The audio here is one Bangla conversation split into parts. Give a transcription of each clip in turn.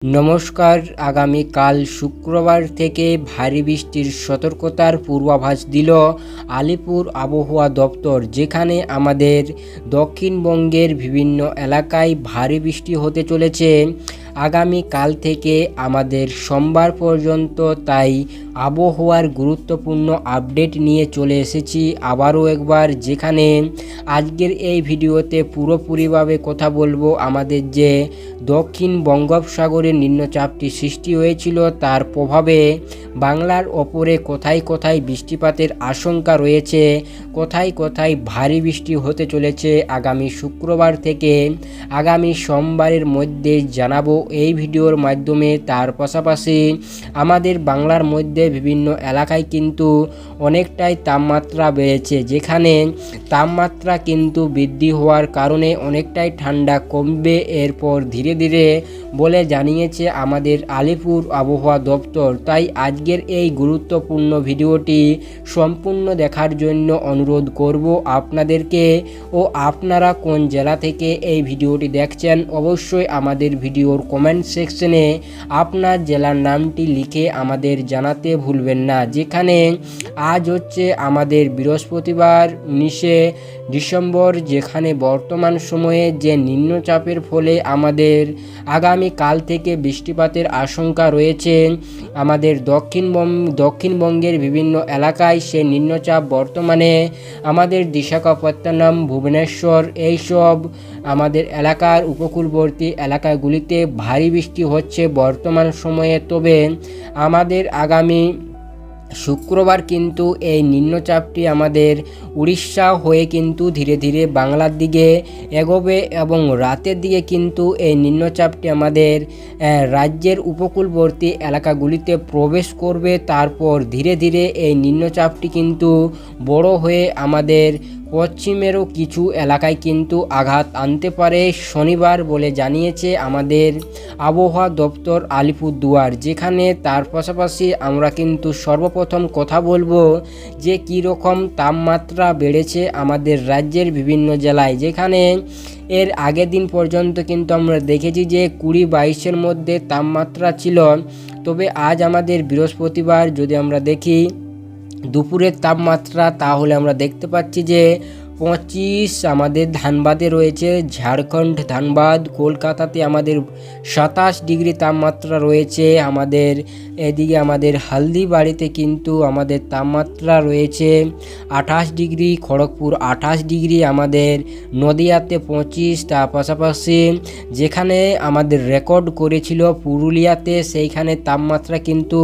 নমস্কার। আগামীকাল শুক্রবার থেকে ভারী বৃষ্টির সতর্কতার পূর্বাভাস দিল আলিপুর আবহাওয়া দপ্তর, যেখানে আমাদের দক্ষিণবঙ্গের বিভিন্ন এলাকায় ভারী বৃষ্টি হতে চলেছে আগামীকাল থেকে আমাদের সোমবার পর্যন্ত। তাই আবহাওয়ার গুরুত্বপূর্ণ আপডেট নিয়ে চলে এসেছি আবারও একবার, যেখানে আজকের এই ভিডিওতে পুরোপুরিভাবে কথা বলবো আমাদের যে দক্ষিণ বঙ্গোপসাগরে নিম্নচাপটি সৃষ্টি হয়েছিল তার প্রভাবে বাংলার ওপরে কোথায় কোথায় বৃষ্টিপাতের আশঙ্কা রয়েছে, কোথায় কোথায় ভারী বৃষ্টি হতে চলেছে আগামী শুক্রবার থেকে আগামী সোমবারের মধ্যে জানাবো এই ভিডিওর মাধ্যমে। তার পাশাপাশি আমাদের বাংলার মধ্যে বিভিন্ন এলাকায় কিন্তু অনেকটাই তাপমাত্রা বেড়েছে, যেখানে তাপমাত্রা কিন্তু বৃদ্ধি হওয়ার কারণে অনেকটাই ঠান্ডা কমবে এরপর ধীরে ধীরে বলে জানিয়েছে আমাদের আলিপুর আবহাওয়া দপ্তর। তাই আজকের এই গুরুত্বপূর্ণ ভিডিওটি সম্পূর্ণ দেখার জন্য অনুরোধ করব আপনাদেরকে। ও আপনারা কোন জেলা থেকে এই ভিডিওটি দেখছেন অবশ্যই আমাদের ভিডিওর কমেন্ট সেকশনে আপনার জেলার নামটি লিখে আমাদের জানাতে ভুলবেন না। যেখানে আজ হচ্ছে আমাদের বৃহস্পতিবার 19শে ডিসেম্বর, যেখানে বর্তমান সময়ে যে নিম্নচাপের ফলে আমাদের আগামীকাল থেকে বৃষ্টিপাতের আশঙ্কা রয়েছে আমাদের দক্ষিণবঙ্গের বিভিন্ন এলাকায়। সে নিম্নচাপ বর্তমানে আমাদের বিশাখাপত্তনম, ভুবনেশ্বর এইসব আমাদের এলাকার উপকূলবর্তী এলাকাগুলিতে ভারী বৃষ্টি হচ্ছে বর্তমান সময়ে। তবে আমাদের আগামী শুক্রবার কিন্তু এই নিম্নচাপটি আমাদের উড়িষ্যা হয়ে কিন্তু ধীরে ধীরে বাংলার দিকে এগোবে এবং রাতের দিকে কিন্তু এই নিম্নচাপটি আমাদের রাজ্যের উপকূলবর্তী এলাকাগুলিতে প্রবেশ করবে। তারপর ধীরে ধীরে এই নিম্নচাপটি কিন্তু বড় হয়ে আমাদের পশ্চিমেরও কিছু এলাকায় কিন্তু আঘাত আনতে পারে শনিবার বলে জানিয়েছে আমাদের আবহাওয়া দপ্তর আলিপুরদুয়ার। যেখানে তার পাশাপাশি আমরা কিন্তু সর্বপ্রথম কথা বলবো যে কীরকম তাপমাত্রা বেড়েছে আমাদের রাজ্যের বিভিন্ন জেলায়, যেখানে এর আগের দিন পর্যন্ত কিন্তু আমরা দেখেছি যে 20-22-এর মধ্যে তাপমাত্রা ছিল। তবে আজ আমাদের বৃহস্পতিবার যদি আমরা দেখি দুপুরের তাপমাত্রা, তাহলে আমরা দেখতে পাচ্ছি যে 25 আমাদের ধানবাদে রয়েছে, ঝাড়খণ্ড ধানবাদ, কলকাতাতে আমাদের 27 ডিগ্রি তাপমাত্রা রয়েছে। আমাদের এদিকে আমাদের হালদিবাড়িতে কিন্তু আমাদের তাপমাত্রা রয়েছে 28 ডিগ্রি, খড়গপুর 28 ডিগ্রি, আমাদের নদিয়াতে 25। তার পাশাপাশি যেখানে আমাদের রেকর্ড করেছিল পুরুলিয়াতে, সেইখানে তাপমাত্রা কিন্তু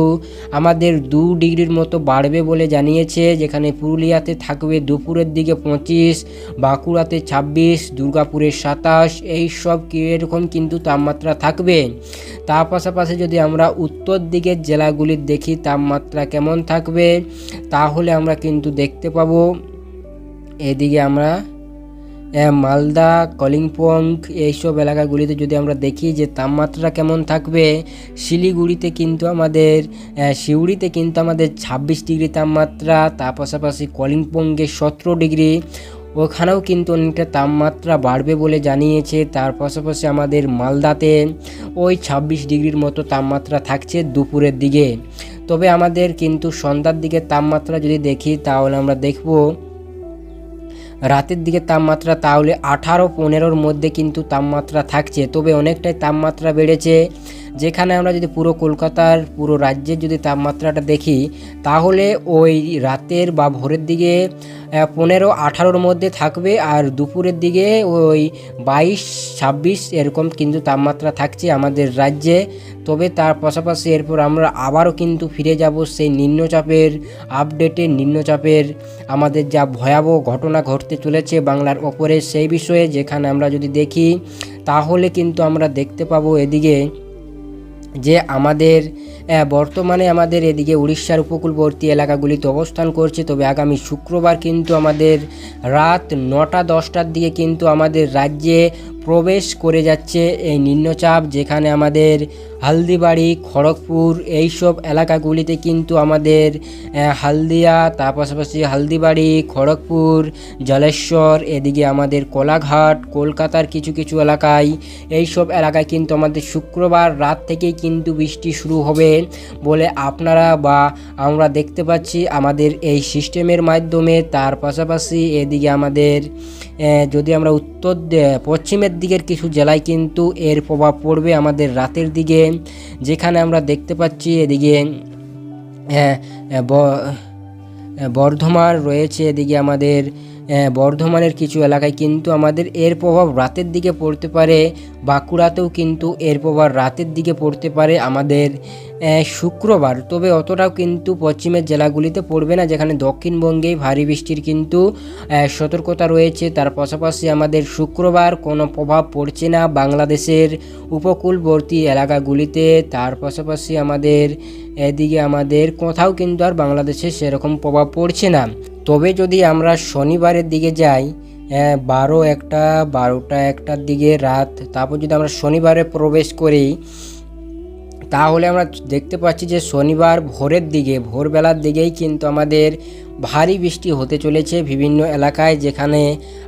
আমাদের 2 ডিগ্রির মতো বাড়বে বলে জানিয়েছে, যেখানে পুরুলিয়াতে থাকবে দুপুরের দিকে 25, বাঁকুড়াতে 26, দুর্গাপুরে 27, এই সব এরকম কিন্তু তাপমাত্রা থাকবে। তার পাশাপাশি যদি আমরা উত্তর দিকের জেলাগুলির দেখি তাপমাত্রা কেমন থাকবে, তাহলে আমরা কিন্তু দেখতে পাবো এদিকে আমরা মালদা, কালিম্পং এইসব এলাকাগুলিতে যদি আমরা দেখি যে তাপমাত্রা কেমন থাকবে, শিলিগুড়িতে কিন্তু আমাদের সিউড়িতে কিন্তু আমাদের 26 ডিগ্রি তাপমাত্রা, তার পাশাপাশি কালিম্পংয়ে 17 ডিগ্রি, ওখানেও কিন্তু অনেকটা তাপমাত্রা বাড়বে বলে জানিয়েছে। তার পাশাপাশি আমাদের মালদাতে ওই 26 ডিগ্রির মতো তাপমাত্রা থাকছে দুপুরের দিকে। তবে আমাদের কিন্তু সন্ধ্যার দিকে তাপমাত্রা যদি দেখি, তাহলে আমরা দেখব রাতের দিকে তাপমাত্রা তাহলে 18-15-র মধ্যে কিন্তু তাপমাত্রা থাকছে। তবে অনেকটাই তাপমাত্রা বেড়েছে, যেখানে আমরা যদি পুরো কলকাতার পুরো রাজ্যের যদি তাপমাত্রাটা দেখি, তাহলে ওই রাতের বা ভোরের দিকে 15-18-র মধ্যে থাকবে, আর দুপুরের দিকে ওই 22-26 এরকম কিন্তু তাপমাত্রা থাকছে আমাদের রাজ্যে। তবে তার পাশাপাশি এরপর আমরা আবারও কিন্তু ফিরে যাব সেই নিম্নচাপের আপডেটে, নিম্নচাপের আমাদের যা ভয়াবহ ঘটনা ঘটতে চলেছে বাংলার ওপরে সেই বিষয়ে। যেখানে আমরা যদি দেখি, তাহলে কিন্তু আমরা দেখতে পাবো এদিকে যে আমাদের বর্তমানে আমাদের এদিকে উড়িষ্যার উপকূলবর্তী এলাকাগুলিতে অবস্থান করছে। তবে আগামী শুক্রবার কিন্তু আমাদের রাত 9টা-10টার দিকে কিন্তু আমাদের রাজ্যে প্রবেশ করে যাচ্ছে এই নিম্নচাপ, যেখানে আমাদের হালদিবাড়ি, খড়গপুর এইসব এলাকাগুলিতে কিন্তু আমাদের হালদিয়া, তার পাশাপাশি হালদিবাড়ি, খড়গপুর, জলেশ্বর, এদিকে আমাদের কোলাঘাট, কলকাতার কিছু কিছু এলাকায়, এইসব এলাকায় কিন্তু আমাদের শুক্রবার রাত থেকেই কিন্তু বৃষ্টি শুরু হবে বলে আপনারা বা আমরা দেখতে পাচ্ছি আমাদের এই সিস্টেমের মাধ্যমে। তার পাশাপাশি এদিকে আমাদের যদি আমরা পশ্চিমের দিকের কিছু জেলায় কিন্তু এর প্রভাব পড়বে আমাদের রাতের দিকে, যেখানে আমরা দেখতে পাচ্ছি এদিকে বর্ধমান রয়েছে, এদিকে আমাদের বর্ধমানের কিছু এলাকায় কিন্তু আমাদের এর প্রভাব রাতের দিকে পড়তে পারে। বাঁকুড়াতেও কিন্তু এর প্রভাব রাতের দিকে পড়তে পারে আমাদের শুক্রবার, তবে অতটাও কিন্তু পশ্চিমের জেলাগুলিতে পড়বে না, যেখানে দক্ষিণবঙ্গে ভারী বৃষ্টির কিন্তু সতর্কতা রয়েছে। তার পাশাপাশি আমাদের শুক্রবার কোনো প্রভাব পড়ছে না বাংলাদেশের উপকূলবর্তী এলাকাগুলিতে। তার পাশাপাশি আমাদের এদিকে আমাদের কোথাও কিন্তু আর বাংলাদেশে সেরকম প্রভাব পড়ছে না। তবে যদি আমরা শনিবারের দিকে যাই, 12টার দিকে রাত, তারপর যদি আমরা শনিবারে প্রবেশ করি, তাহলে আমরা দেখতে পাচ্ছি যে শনিবার ভোরবেলার দিকেই কিন্তু আমাদের ভারী বৃষ্টি হতে চলেছে বিভিন্ন এলাকায়, যেখানে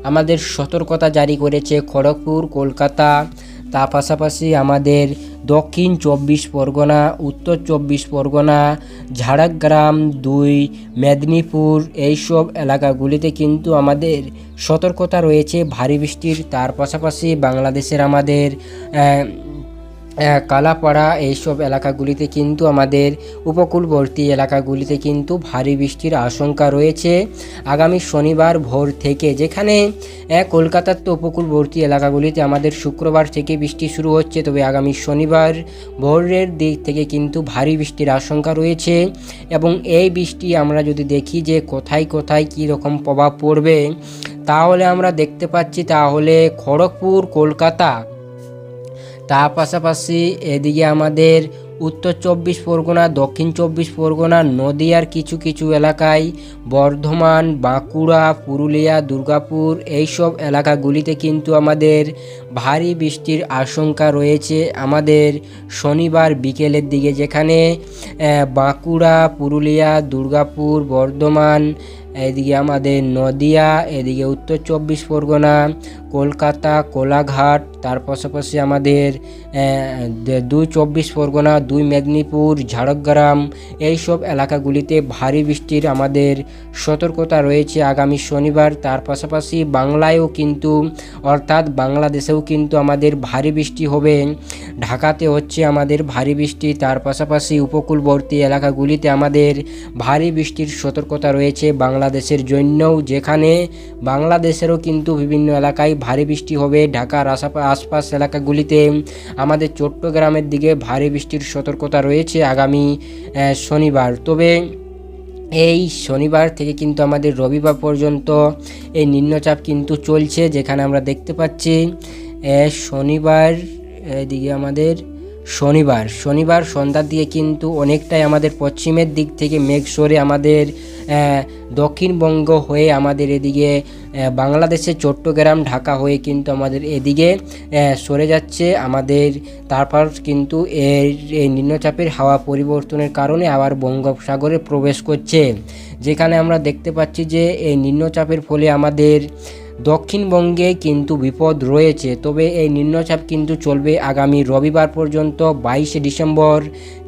আমাদের সতর্কতা জারি করেছে খড়গপুর, কলকাতা, তার পাশাপাশি আমাদের দক্ষিণ 24 পরগনা, উত্তর 24 পরগনা, ঝাড়গ্রাম 2, মেদিনীপুর, এইসব এলাকাগুলিতে কিন্তু আমাদের সতর্কতা রয়েছে ভারী বৃষ্টির। তার পাশাপাশি বাংলাদেশের আমাদের কালাপাড়া এইসব এলাকাগুলিতে কিন্তু আমাদের উপকূলবর্তী এলাকাগুলিতে কিন্তু ভারী বৃষ্টির আশঙ্কা রয়েছে আগামী শনিবার ভোর থেকে, যেখানে কলকাতার তো উপকূলবর্তী এলাকাগুলিতে আমাদের শুক্রবার থেকে বৃষ্টি শুরু হচ্ছে, তবে আগামী শনিবার ভোরের দিক থেকে কিন্তু ভারী বৃষ্টির আশঙ্কা রয়েছে। এবং এই বৃষ্টি আমরা যদি দেখি যে কোথায় কোথায় কী রকম প্রভাব পড়বে, তাহলে আমরা দেখতে পাচ্ছি তাহলে খড়গপুর, কলকাতা, তার পাশাপাশি এদিকে আমাদের উত্তর 24 পরগনা, দক্ষিণ 24 পরগনা, নদিয়ার কিছু কিছু এলাকায়, বর্ধমান, বাঁকুড়া, পুরুলিয়া, দুর্গাপুর এইসব এলাকাগুলিতে কিন্তু আমাদের ভারী বৃষ্টির আশঙ্কা রয়েছে আমাদের শনিবার বিকেলের দিকে, যেখানে বাঁকুড়া, পুরুলিয়া, দুর্গাপুর, বর্ধমান, এদিকে আমাদের নদিয়া, এদিকে উত্তর 24 পরগনা, কলকাতা, কোলাঘাট, তার পাশাপাশি আমাদের 2 24 পরগনা, 2 মেদিনীপুর, ঝাড়গ্রাম এইসব এলাকাগুলিতে ভারী বৃষ্টির আমাদের সতর্কতা রয়েছে আগামী শনিবার। তার পাশাপাশি বাংলায়ও কিন্তু অর্থাৎ বাংলাদেশেও কিন্তু আমাদের ভারী বৃষ্টি হবে। ঢাকাতে হচ্ছে আমাদের ভারী বৃষ্টি, তার পাশাপাশি উপকূলবর্তী এলাকাগুলিতে আমাদের ভারী বৃষ্টির সতর্কতা রয়েছে বাংলাদেশের জন্যও, যেখানে বাংলাদেশেরও কিন্তু বিভিন্ন এলাকায় ভারী বৃষ্টি হবে। ঢাকার আশপাশ এলাকাগুলিতে আমাদের চট্টগ্রামের দিকে ভারী বৃষ্টির সতর্কতা রয়েছে আগামী শনিবার। তবে এই শনিবার থেকে কিন্তু আমাদের রবিবার পর্যন্ত এই নিম্নচাপ কিন্তু চলছে, যেখানে আমরা দেখতে পাচ্ছি শনিবার এদিকে আমাদের শনিবার সন্ধ্যার দিকে কিন্তু অনেকটাই আমাদের পশ্চিমের দিক থেকে মেঘ সরে আমাদের দক্ষিণবঙ্গ হয়ে আমাদের এদিকে বাংলাদেশের চট্টগ্রাম, ঢাকা হয়ে কিন্তু আমাদের এদিকে সরে যাচ্ছে আমাদের। তারপর কিন্তু এই নিম্নচাপের হাওয়া পরিবর্তনের কারণে আবার বঙ্গোপসাগরে প্রবেশ করছে, যেখানে আমরা দেখতে পাচ্ছি যে এই নিম্নচাপের ফলে আমাদের দক্ষিণবঙ্গে কিন্তু বিপদ রয়েছে। তবে এই নিম্নচাপ কিন্তু চলবে আগামী রবিবার পর্যন্ত, 22শে ডিসেম্বর,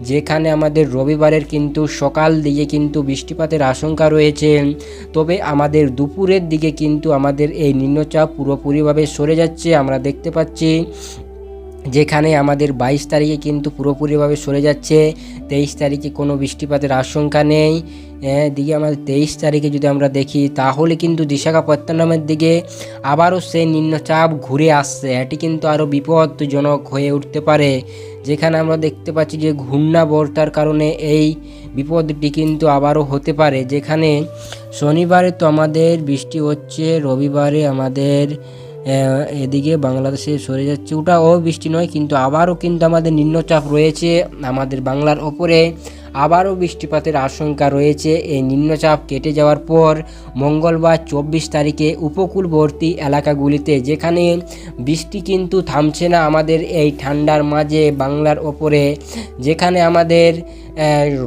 যেখানে আমাদের রবিবারের কিন্তু সকাল দিকে কিন্তু বৃষ্টিপাতের আশঙ্কা রয়েছে। তবে আমাদের দুপুরের দিকে কিন্তু আমাদের এই নিম্নচাপ পুরোপুরিভাবে সরে যাচ্ছে আমরা দেখতে পাচ্ছি, যেখানে আমাদের 22 তারিখে কিন্তু পুরোপুরিভাবে সরে যাচ্ছে। 23 তারিখে কোনো বৃষ্টিপাতের আশঙ্কা নেই। দিকে আমাদের 23 তারিখে যদি আমরা দেখি, তাহলে কিন্তু বিশাখাপত্তনমের দিকে আবারও সেই নিম্নচাপ ঘুরে আসছে। এটি কিন্তু আরও বিপজ্জনক হয়ে উঠতে পারে, যেখানে আমরা দেখতে পাচ্ছি যে ঘূর্ণাবর্তার কারণে এই বিপদটি কিন্তু আবারও হতে পারে। যেখানে শনিবারে তো আমাদের বৃষ্টি হচ্ছে, রবিবারে আমাদের এদিকে বাংলাদেশে সরে যাচ্ছে, ওটা বৃষ্টি নয়, কিন্তু আবারও কিন্তু আমাদের নিম্নচাপ রয়েছে আমাদের বাংলার ওপরে। আবারও বৃষ্টিপাতের আশঙ্কা রয়েছে। এই নিম্নচাপ কেটে যাওয়ার পর মঙ্গলবার 24 তারিখে উপকূলবর্তী এলাকাগুলিতে যেখানে বৃষ্টি কিন্তু থামছে না আমাদের এই ঠান্ডার মাঝে বাংলার ওপরে, যেখানে আমাদের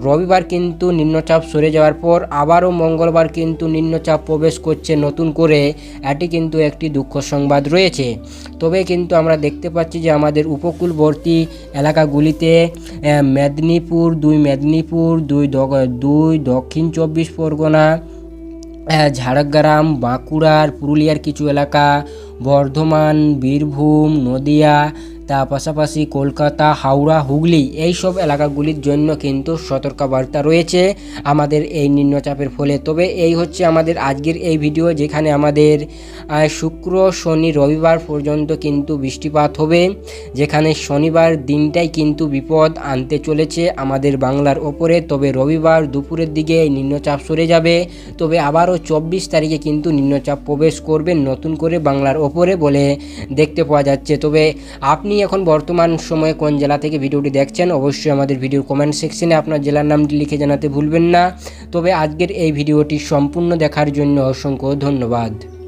রবিবার কিন্তু নিম্নচাপ সরে যাওয়ার পর আবারও মঙ্গলবার কিন্তু নিম্নচাপ প্রবেশ করছে নতুন করে। এটি কিন্তু একটি দুঃখ সংবাদ রয়েছে। তবে কিন্তু আমরা দেখতে পাচ্ছি যে আমাদের উপকূলবর্তী এলাকাগুলিতে মেদিনীপুর, দুই দক্ষিণ 24 পরগনা, ঝাড়গ্রাম, বাঁকুড়ার, পুরুলিয়ার কিছু এলাকা, বর্ধমান, বীরভূম, নদিয়া, তার পাশাপাশি কলকাতা, হাওড়া, হুগলি এই সব এলাকাগুলির জন্য কিন্তু সতর্কবার্তা রয়েছে আমাদের এই নিম্নচাপের ফলে। তবে এই হচ্ছে আমাদের আজকের এই ভিডিও, যেখানে আমাদের শুক্র, শনি, রবিবার পর্যন্ত কিন্তু বৃষ্টিপাত হবে, যেখানে শনিবার দিনটাই কিন্তু বিপদ আনতে চলেছে আমাদের বাংলার ওপরে। তবে রবিবার দুপুরের দিকে এই নিম্নচাপ সরে যাবে, তবে আবারও 24 তারিখে কিন্তু নিম্নচাপ প্রবেশ করবে নতুন করে বাংলার ওপরে বলে দেখতে পাওয়া যাচ্ছে। তবে আপনি এখন বর্তমান সময়ে কোন জেলা থেকে ভিডিওটি দেখছেন অবশ্যই আমাদের ভিডিওর কমেন্ট সেকশনে আপনার জেলার নামটি লিখে জানাতে ভুলবেন না। তবে আজকের এই ভিডিওটি সম্পূর্ণ দেখার জন্য অসংখ্য ধন্যবাদ।